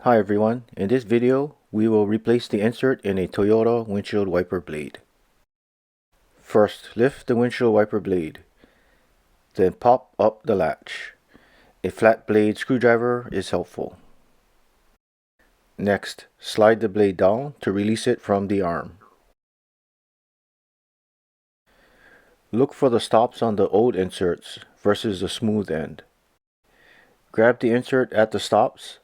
Hi everyone, in this video we will replace the insert in a Toyota windshield wiper blade. First, lift the windshield wiper blade, then pop up the latch. A flat blade screwdriver is helpful. Next, slide the blade down to release it from the arm. Look for the stops on the old inserts versus the smooth end. Grab the insert at the stops,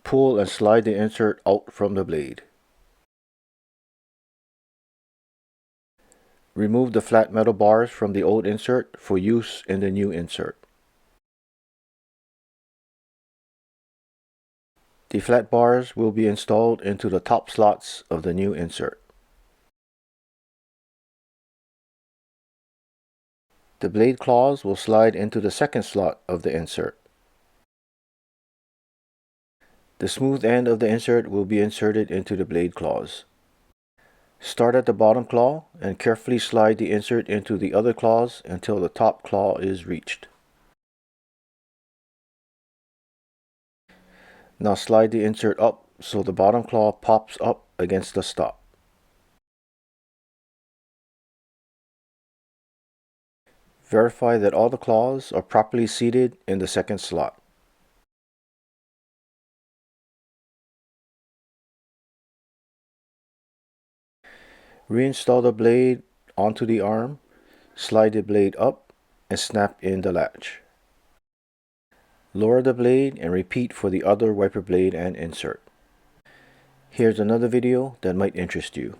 pull and slide the insert out from the blade. Remove the flat metal bars from the old insert for use in the new insert. The flat bars will be installed into the top slots of the new insert. The blade claws will slide into the second slot of the insert. The smooth end of the insert will be inserted into the blade claws. Start at the bottom claw and carefully slide the insert into the other claws until the top claw is reached. Now slide the insert up so the bottom claw pops up against the stop. Verify that all the claws are properly seated in the second slot. Reinstall the blade onto the arm, slide the blade up, and snap in the latch. Lower the blade and repeat for the other wiper blade and insert. Here's another video that might interest you.